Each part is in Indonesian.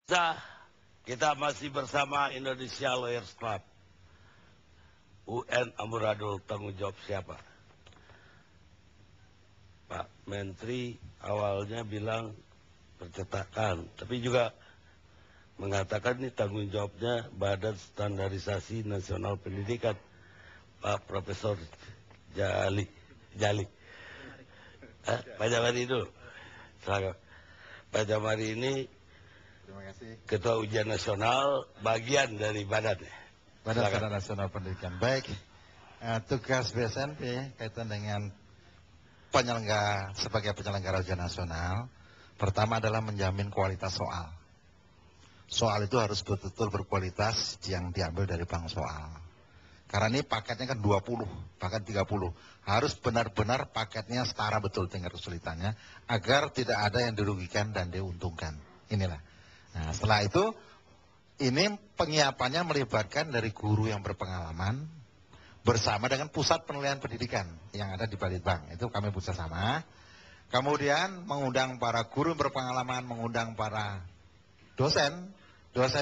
Kita masih bersama Indonesia Lawyers Club. UN Amburadul, tanggung jawab siapa? Pak Menteri awalnya bilang percetakan, tapi juga mengatakan ini tanggung jawabnya Badan Standarisasi Nasional Pendidikan, Pak Profesor Jali. Pak Jamari itu. Pak Jamari ini terima kasih. Ketua Ujian Nasional, bagian dari Badan Badan Nasional Pendidikan. Baik, tugas BSNP kaitan dengan sebagai penyelenggara ujian nasional, pertama adalah menjamin kualitas soal. Soal itu harus betul-betul berkualitas yang diambil dari bank soal. Karena ini paketnya kan 20, bahkan 30. Harus benar-benar paketnya setara betul tingkat kesulitannya, agar tidak ada yang dirugikan dan diuntungkan. Inilah. Nah, setelah itu, ini penyiapannya melibatkan dari guru yang berpengalaman bersama dengan pusat penilaian pendidikan yang ada di Balitbank. Itu kami bersama. Kemudian mengundang para guru yang berpengalaman, mengundang para dosen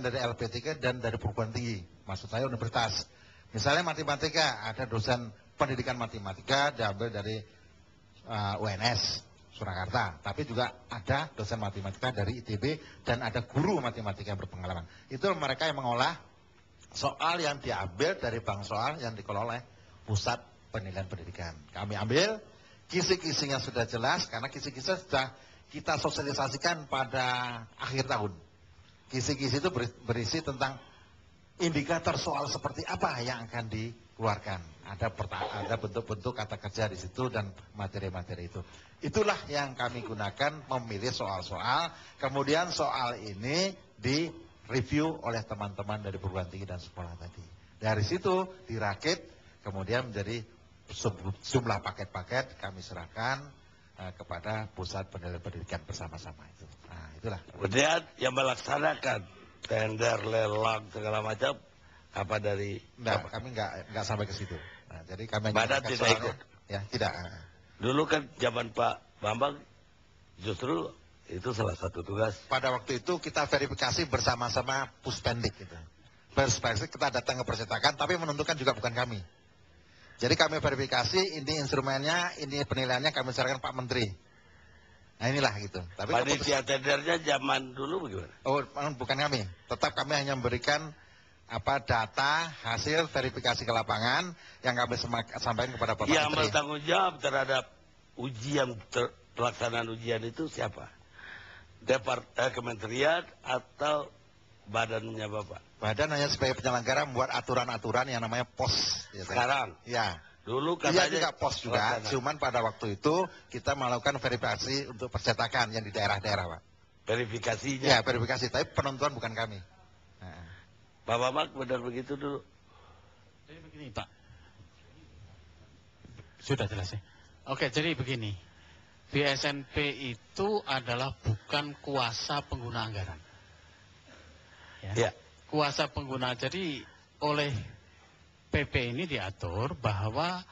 dari LP3 dan dari perguruan tinggi. Maksud saya universitas. Misalnya matematika, ada dosen pendidikan matematika diambil dari UNS. Surakarta, tapi juga ada dosen matematika dari ITB dan ada guru matematika yang berpengalaman. Itu mereka yang mengolah soal yang diambil dari bank soal yang dikelola oleh pusat penilaian pendidikan. Kami ambil, kisi-kisinya sudah jelas karena kisi-kisi sudah kita sosialisasikan pada akhir tahun. Kisi-kisi itu berisi tentang indikator soal seperti apa yang akan dikeluarkan. Ada bentuk-bentuk kata kerja di situ dan materi-materi itu. Itulah yang kami gunakan memilih soal-soal. Kemudian soal ini direview oleh teman-teman dari perguruan tinggi dan sekolah tadi. Dari situ dirakit, kemudian menjadi jumlah paket-paket kami serahkan kepada pusat penilaian pendidikan bersama-sama itu. Nah, itulah. Kemudian yang melaksanakan tender, lelang, segala macam, apa dari... Enggak, kami enggak sampai ke situ. Nah, jadi kami Badan tidak ikut? Ya, tidak. Dulu kan zaman Pak Bambang, justru itu salah satu tugas. Pada waktu itu kita verifikasi bersama-sama Puspendik gitu. Verifikasi kita datang ke percetakan, tapi menentukan juga bukan kami. Jadi kami verifikasi, ini instrumennya, ini penilaiannya kami serahkan Pak Menteri. Nah inilah gitu. Tapi panitia tendernya zaman dulu bagaimana? Oh, bukan kami. Tetap kami hanya memberikan data hasil verifikasi ke lapangan yang kami sampaikan kepada Bapak Yang Menteri. bertanggung jawab terhadap ujian, pelaksanaan ujian itu siapa? Kementerian atau badannya Bapak? Badan hanya sebagai penyelenggara membuat aturan-aturan yang namanya POS. Ya, sekarang? Ya. Dulu katanya juga POS juga, cuman pada waktu itu kita melakukan verifikasi untuk percetakan yang di daerah-daerah, Pak. Verifikasinya? Ya, verifikasi, tapi penentuan bukan kami. Nah. Pak Bambang benar begitu dulu? Jadi begini, Pak. Sudah jelas ya? Oke, jadi begini. BSNP itu adalah bukan kuasa pengguna anggaran. Ya. Kuasa pengguna, jadi oleh PP ini diatur bahwa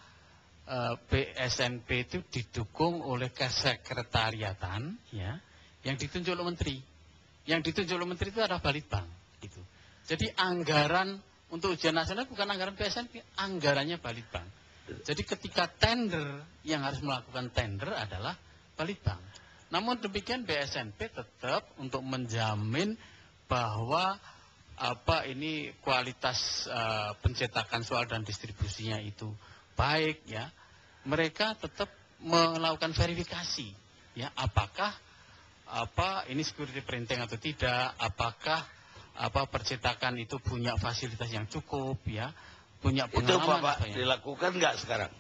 BSNP itu didukung oleh kesekretariatan, ya, yang ditunjuk oleh menteri. Yang ditunjuk oleh menteri itu adalah Balitbank. Gitu. Jadi anggaran untuk ujian nasional bukan anggaran BSNP, anggarannya Balitbank. Jadi ketika tender, yang harus melakukan tender adalah Balitbank. Namun demikian BSNP tetap untuk menjamin bahwa ini kualitas pencetakan soal dan distribusinya itu baik, ya. Mereka tetap melakukan verifikasi, ya, apakah ini security printing atau tidak, apakah percetakan itu punya fasilitas yang cukup, ya, punya pengalaman. Itu Bapak dilakukan nggak sekarang?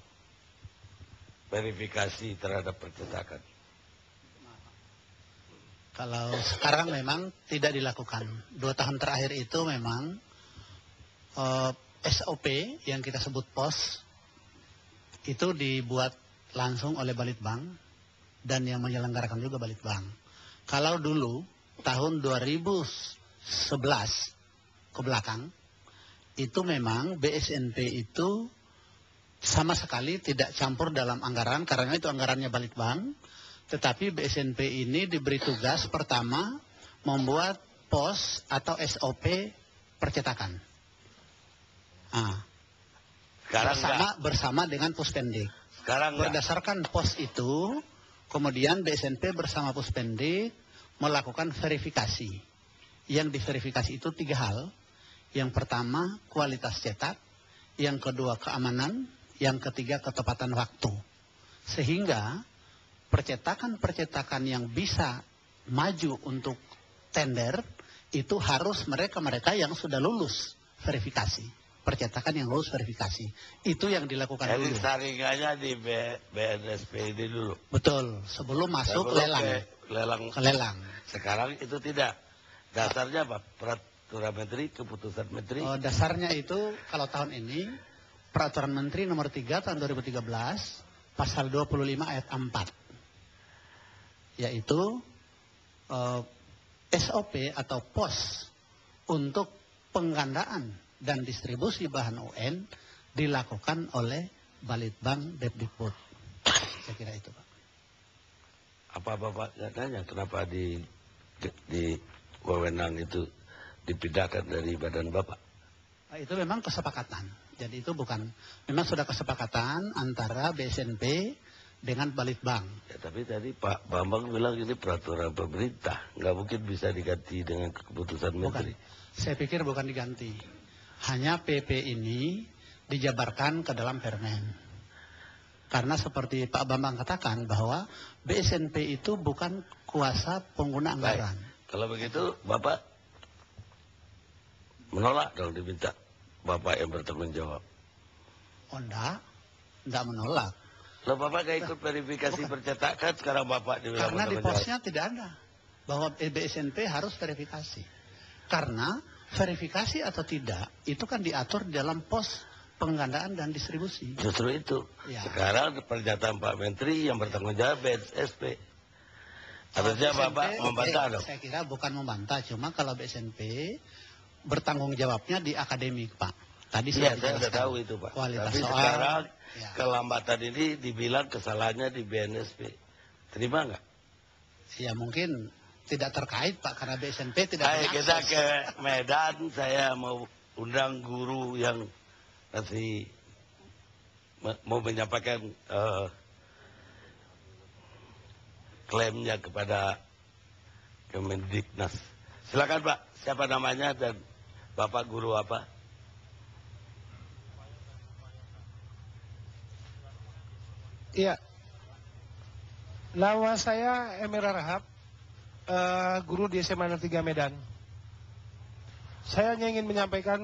Verifikasi terhadap percetakan. Kalau sekarang memang tidak dilakukan. 2 tahun terakhir itu memang SOP yang kita sebut POS itu dibuat langsung oleh Balitbank dan yang menyelenggarakan juga Balitbank. Kalau dulu tahun 2011 ke belakang itu memang BSNP itu sama sekali tidak campur dalam anggaran karena itu anggarannya Balitbank. Tetapi BSNP ini diberi tugas pertama membuat pos atau SOP percetakan. Sekarang Bersama dengan Puspendik. Sekarang enggak. Berdasarkan pos itu, kemudian BSNP bersama Puspendik melakukan verifikasi. Yang diverifikasi itu 3 hal. Yang pertama, kualitas cetak. Yang kedua, keamanan. Yang ketiga, ketepatan waktu. Sehingga percetakan-percetakan yang bisa maju untuk tender, itu harus mereka-mereka yang sudah lulus verifikasi. Percetakan yang lulus verifikasi. Itu yang dilakukan Jadi dulu. saringannya di BNSP ini dulu. Betul, sebelum masuk lelang. Ke lelang. Sekarang itu tidak. Dasarnya apa? Peraturan Menteri, keputusan Menteri. Dasarnya itu kalau tahun ini Peraturan Menteri nomor 3 tahun 2013 pasal 25 ayat 4. Yaitu SOP atau pos untuk penggandaan dan distribusi bahan UN dilakukan oleh Balitbang Depdikbud. Saya kira itu, Pak. Apa Bapak nanya kenapa di wewenang itu dipindahkan dari badan Bapak? Itu memang kesepakatan. Jadi itu memang sudah kesepakatan antara BSNP dengan Balitbang. Ya, tapi tadi Pak Bambang bilang ini peraturan pemerintah, nggak mungkin bisa diganti dengan keputusan Menteri. Saya pikir bukan diganti. Hanya PP ini dijabarkan ke dalam permen. Karena seperti Pak Bambang katakan bahwa BSNP itu bukan kuasa pengguna anggaran. Kalau begitu Bapak menolak dong diminta Bapak yang bertanggung jawab. Oh enggak menolak. Loh Bapak gak ikut verifikasi percetakan, sekarang Bapak dibilang karena di bertanggung jawab. posnya tidak ada bahwa BSNP harus verifikasi. Karena verifikasi atau tidak itu kan diatur dalam pos penggandaan dan distribusi. Justru itu. Ya. Sekarang pernyataan Pak Menteri yang bertanggung jawab BSNP. Harusnya Bapak membantah dong. Saya kira bukan membantah, cuma kalau BSNP bertanggung jawabnya di akademik, Pak. Tadi saya sudah tahu itu, Pak. Kualitas tapi soal, sekarang kelambatan ini dibilang kesalahannya di BNSP. Terima nggak? Ya mungkin tidak terkait, Pak, karena BSNP tidak punya akses. Kita ke Medan, saya mau undang guru yang nanti mau menyampaikan klaimnya kepada Kemendiknas. Silakan Pak, siapa namanya dan Bapak guru apa? Iya, nama saya Emir Rahab, guru di SMA 3 Medan. Saya hanya ingin menyampaikan,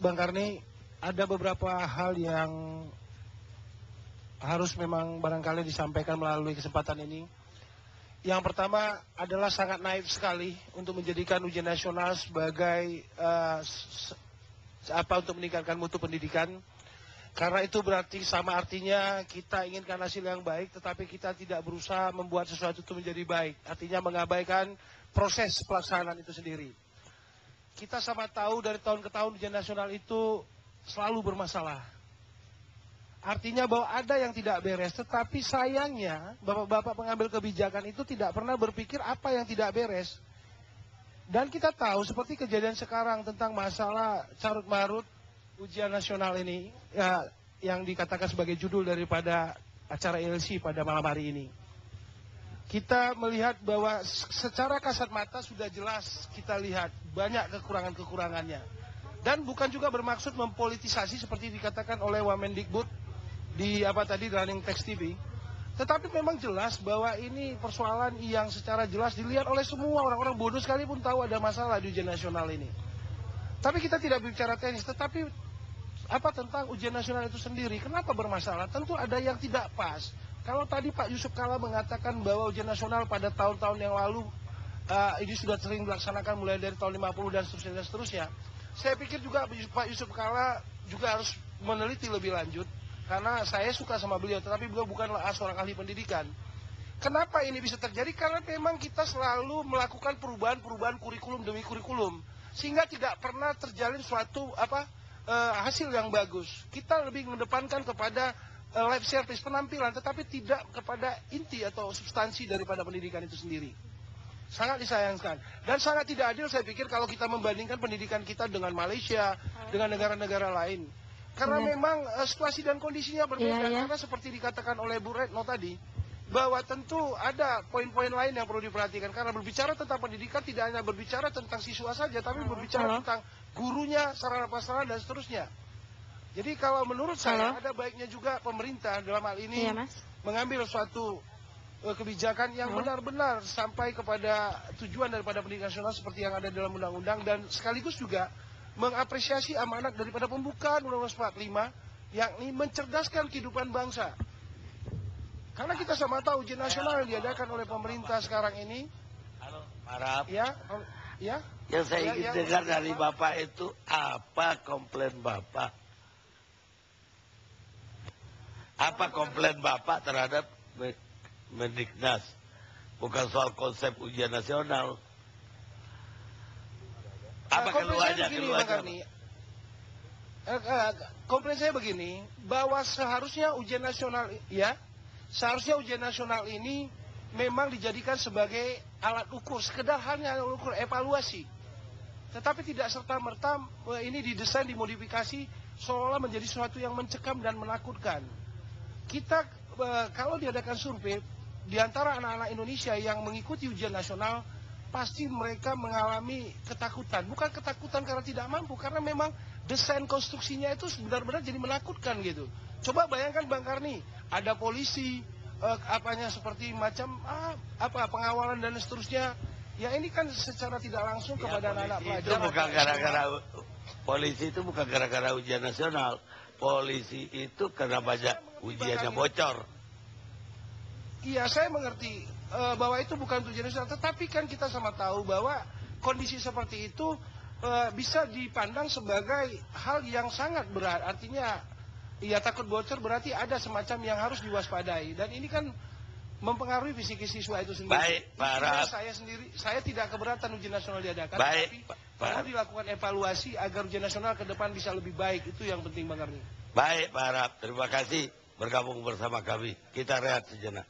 Bang Karni, ada beberapa hal yang harus memang barangkali disampaikan melalui kesempatan ini. Yang pertama adalah sangat naif sekali untuk menjadikan ujian nasional sebagai untuk meningkatkan mutu pendidikan. Karena itu berarti sama artinya kita inginkan hasil yang baik, tetapi kita tidak berusaha membuat sesuatu itu menjadi baik. Artinya mengabaikan proses pelaksanaan itu sendiri. Kita sama tahu dari tahun ke tahun ujian nasional itu selalu bermasalah. Artinya bahwa ada yang tidak beres, tetapi sayangnya bapak-bapak pengambil kebijakan itu tidak pernah berpikir apa yang tidak beres. Dan kita tahu seperti kejadian sekarang tentang masalah carut-marut ujian nasional ini, ya, yang dikatakan sebagai judul daripada acara ILC pada malam hari ini. Kita melihat bahwa secara kasat mata sudah jelas kita lihat banyak kekurangan-kekurangannya. Dan bukan juga bermaksud mempolitisasi seperti dikatakan oleh Wamendikbud di Running Text TV. Tetapi memang jelas bahwa ini persoalan yang secara jelas dilihat oleh semua orang-orang bodoh sekalipun tahu ada masalah di ujian nasional ini. Tapi kita tidak bicara teknis, tetapi tentang ujian nasional itu sendiri. Kenapa bermasalah? Tentu ada yang tidak pas. Kalau tadi Pak Yusuf Kala mengatakan bahwa ujian nasional pada tahun-tahun yang lalu ini sudah sering dilaksanakan mulai dari tahun 50 dan seterusnya. Saya pikir juga Pak Yusuf Kala juga harus meneliti lebih lanjut. Karena saya suka sama beliau, tetapi beliau bukanlah seorang ahli pendidikan. Kenapa ini bisa terjadi? Karena memang kita selalu melakukan perubahan-perubahan kurikulum demi kurikulum. Sehingga tidak pernah terjalin suatu hasil yang bagus. Kita lebih mengedepankan kepada live service, penampilan, tetapi tidak kepada inti atau substansi daripada pendidikan itu sendiri. Sangat disayangkan. Dan sangat tidak adil saya pikir kalau kita membandingkan pendidikan kita dengan Malaysia, dengan negara-negara lain. Karena memang situasi dan kondisinya berbeda. Karena seperti dikatakan oleh Bu Retno tadi, bahwa tentu ada poin-poin lain yang perlu diperhatikan. Karena berbicara tentang pendidikan tidak hanya berbicara tentang siswa saja, tapi berbicara tentang gurunya, sarana prasarana dan seterusnya. Jadi kalau menurut saya ada baiknya juga pemerintah dalam hal ini mengambil suatu kebijakan yang benar-benar sampai kepada tujuan daripada pendidikan nasional seperti yang ada dalam undang-undang, dan sekaligus juga mengapresiasi amanat daripada pembukaan Undang-Undang 45 yakni mencerdaskan kehidupan bangsa. Karena kita sama tahu ujian nasional yang diadakan oleh pemerintah sekarang ini. Halo, Marap. Ya. Yang saya ingin dengar dari Bapak itu apa komplain Bapak? Apa komplain Bapak terhadap Mendiknas? Bukan soal konsep ujian nasional. Apa keluarnya? Komplain saya begini, bahwa seharusnya ujian nasional ini memang dijadikan sebagai alat ukur, sekedar hanya alat ukur evaluasi. Tetapi tidak serta-merta ini didesain, dimodifikasi seolah menjadi sesuatu yang mencekam dan menakutkan. Kita kalau diadakan survei di antara anak-anak Indonesia yang mengikuti ujian nasional, pasti mereka mengalami ketakutan. Bukan ketakutan karena tidak mampu, karena memang desain konstruksinya itu benar-benar jadi menakutkan gitu. Coba bayangkan Bang Karni, ada polisi, seperti macam pengawalan dan seterusnya. Ya ini kan secara tidak langsung kepada anak-anak pelajar. Polisi itu bukan gara-gara ujian nasional. Polisi itu karena banyak ujiannya bocor. Iya, saya mengerti bahwa itu bukan ujian nasional, tetapi kan kita sama tahu bahwa kondisi seperti itu bisa dipandang sebagai hal yang sangat berat. Artinya, ya takut bocor berarti ada semacam yang harus diwaspadai. Dan ini kan mempengaruhi psikis siswa itu sendiri. Baik, Pak. Saya tidak keberatan ujian nasional diadakan, baik, tapi perlu dilakukan evaluasi agar ujian nasional ke depan bisa lebih baik. Itu yang penting, Bang Karni. Baik, Pak Arab. Terima kasih bergabung bersama kami. Kita rehat sejenak.